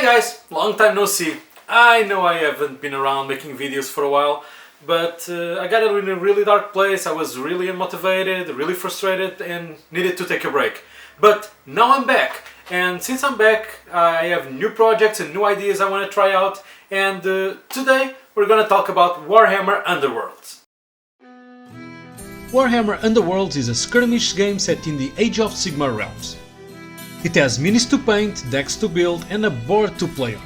Hey guys, long time no see. I know I haven't been around making videos for a while, but I got in a really dark place. I was really unmotivated, really frustrated and needed to take a break. But now I'm back, and since I'm back I have new projects and new ideas I want to try out, and today we're gonna talk about Warhammer Underworlds. Warhammer Underworlds is a skirmish game set in the Age of Sigmar realms. It has minis to paint, decks to build and a board to play on.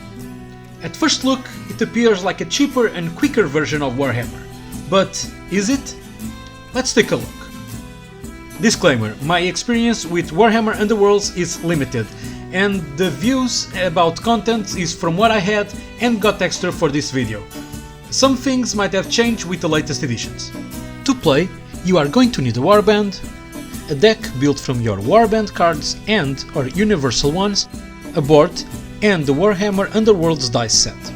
At first look, it appears like a cheaper and quicker version of Warhammer. But is it? Let's take a look. Disclaimer, my experience with Warhammer Underworlds is limited, and the views about content is from what I had and got extra for this video. Some things might have changed with the latest editions. To play, you are going to need a Warband, a deck built from your Warband cards and or universal ones, a board and the Warhammer Underworlds dice set.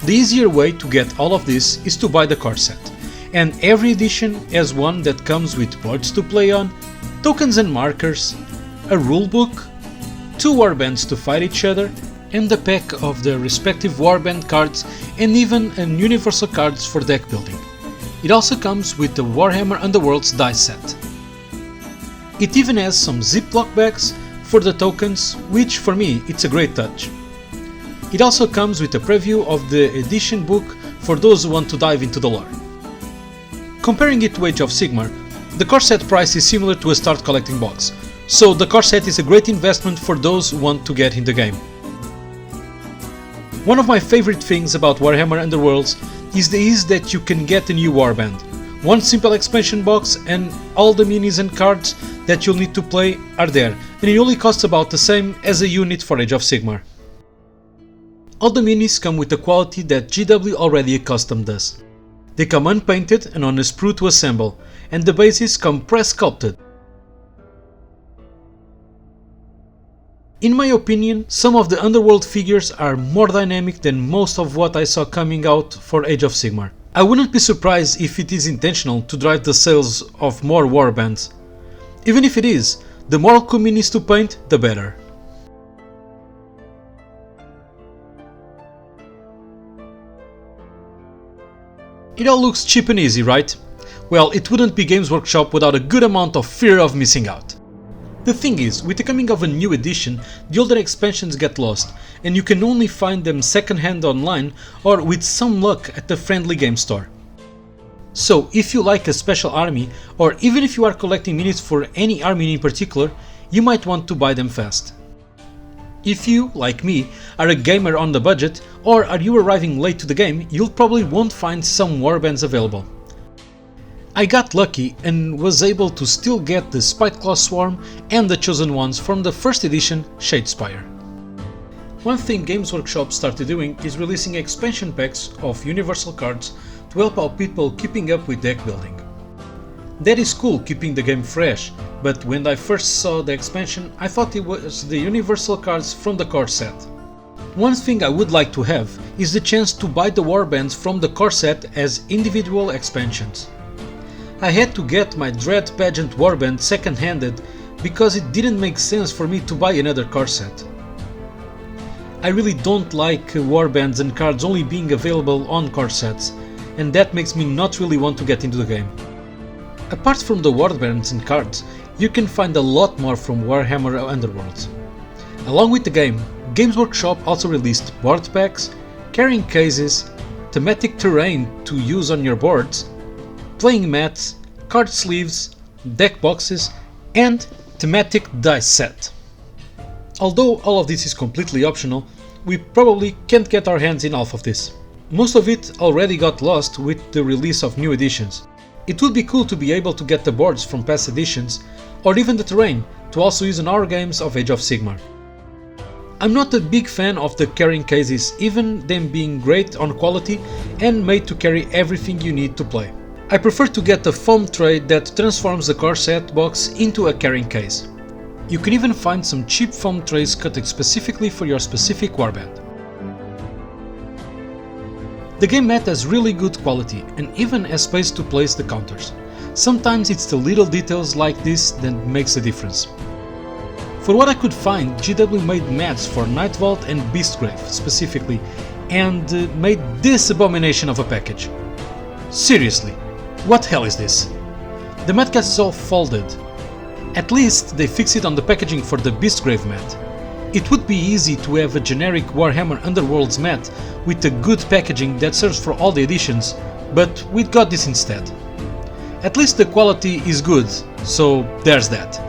The easier way to get all of this is to buy the core set, and every edition has one that comes with boards to play on, tokens and markers, a rulebook, 2 warbands to fight each other, and a pack of the respective warband cards and even an universal cards for deck building. It also comes with the Warhammer Underworlds dice set. It even has some Ziploc bags for the tokens, which for me it's a great touch. It also comes with a preview of the edition book for those who want to dive into the lore. Comparing it to Age of Sigmar, the core set price is similar to a start collecting box, so the core set is a great investment for those who want to get in the game. One of my favorite things about Warhammer Underworlds is the ease that you can get a new warband. One simple expansion box and all the minis and cards that you'll need to play are there, and it only costs about the same as a unit for Age of Sigmar. All the minis come with the quality that GW already accustomed us. They come unpainted and on a sprue to assemble, and the bases come press sculpted. In my opinion, some of the Underworld figures are more dynamic than most of what I saw coming out for Age of Sigmar. I wouldn't be surprised if it is intentional to drive the sales of more warbands. Even if it is, the more cool minis to paint, the better. It all looks cheap and easy, right? Well, it wouldn't be Games Workshop without a good amount of fear of missing out. The thing is, with the coming of a new edition, the older expansions get lost, and you can only find them second-hand online or with some luck at the friendly game store. So if you like a special army, or even if you are collecting minis for any army in particular, you might want to buy them fast. If you, like me, are a gamer on the budget, or are you arriving late to the game, you'll probably won't find some warbands available. I got lucky and was able to still get the Spiteclaw Swarm and the Chosen Ones from the first edition Shadespire. One thing Games Workshop started doing is releasing expansion packs of universal cards to help out people keeping up with deck building. That is cool, keeping the game fresh, but when I first saw the expansion I thought it was the universal cards from the core set. One thing I would like to have is the chance to buy the warbands from the core set as individual expansions. I had to get my Dread Pageant warband second-handed because it didn't make sense for me to buy another core set. I really don't like warbands and cards only being available on core sets, and that makes me not really want to get into the game. Apart from the warbands and cards, you can find a lot more from Warhammer Underworlds. Along with the game, Games Workshop also released board packs, carrying cases, thematic terrain to use on your boards, playing mats, card sleeves, deck boxes, and thematic dice set. Although all of this is completely optional, we probably can't get our hands in half of this. Most of it already got lost with the release of new editions. It would be cool to be able to get the boards from past editions, or even the terrain, to also use in our games of Age of Sigmar. I'm not a big fan of the carrying cases, even them being great on quality and made to carry everything you need to play. I prefer to get a foam tray that transforms the core set box into a carrying case. You can even find some cheap foam trays cut specifically for your specific warband. The game mat has really good quality and even has space to place the counters. Sometimes it's the little details like this that makes a difference. For what I could find, GW made mats for Night Vault and Beastgrave specifically, and made this abomination of a package. Seriously, what hell is this? The mat cast is all folded. At least they fix it on the packaging for the Beastgrave mat. It would be easy to have a generic Warhammer Underworlds mat with a good packaging that serves for all the editions, but we got this instead. At least the quality is good, so there's that.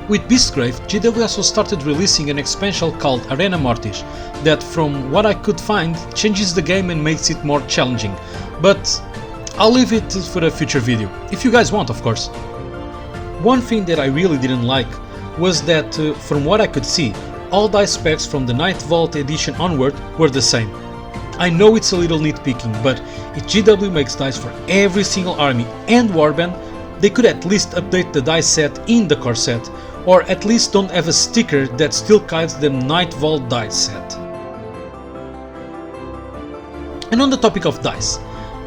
With Beastgrave, GW also started releasing an expansion called Arena Mortis that, from what I could find, changes the game and makes it more challenging, but I'll leave it for a future video, if you guys want, of course. One thing that I really didn't like was that, from what I could see, all dice packs from the Night Vault edition onward were the same. I know it's a little nitpicking, but if GW makes dice for every single army and warband, they could at least update the dice set in the core set, or at least don't have a sticker that still guides the Night Vault dice set. And on the topic of dice,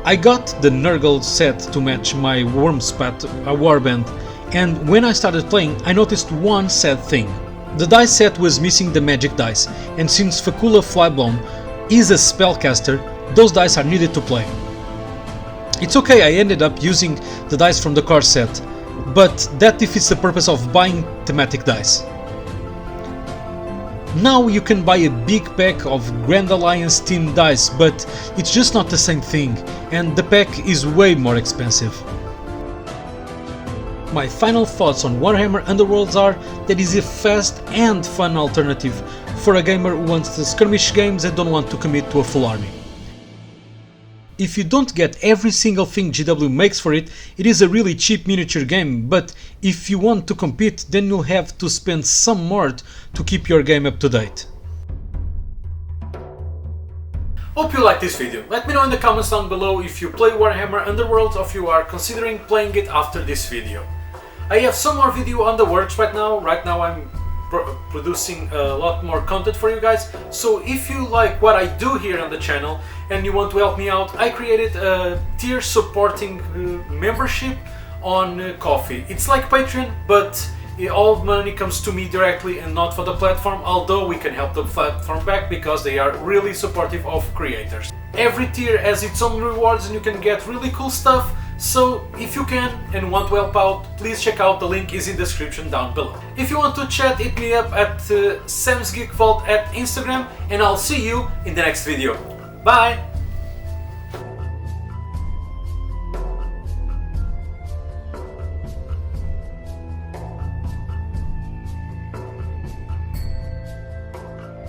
I got the Nurgle set to match my Wormspat warband, and when I started playing I noticed one sad thing. The dice set was missing the magic dice, and since Facula Flyblown is a spellcaster, those dice are needed to play. It's okay, I ended up using the dice from the core set, but that defeats the purpose of buying thematic dice. Now you can buy a big pack of Grand Alliance team dice, but it's just not the same thing, and the pack is way more expensive. My final thoughts on Warhammer Underworlds are that it is a fast and fun alternative for a gamer who wants to skirmish games and don't want to commit to a full army. If you don't get every single thing GW makes for it, it is a really cheap miniature game, but if you want to compete, then you'll have to spend some more to keep your game up to date. Hope you liked this video. Let me know in the comments down below if you play Warhammer Underworlds or if you are considering playing it after this video. I have some more video on the works right now. I'm producing a lot more content for you guys, so if you like what I do here on the channel and you want to help me out, I created a tier supporting membership on Coffee. It's like Patreon, but all money comes to me directly and not for the platform, although we can help the platform back because they are really supportive of creators. Every tier has its own rewards and you can get really cool stuff. So if you can and want to help out, please check out, the link is in the description down below. If you want to chat, hit me up at Sam's Geek Vault at Instagram, and I'll see you in the next video. Bye!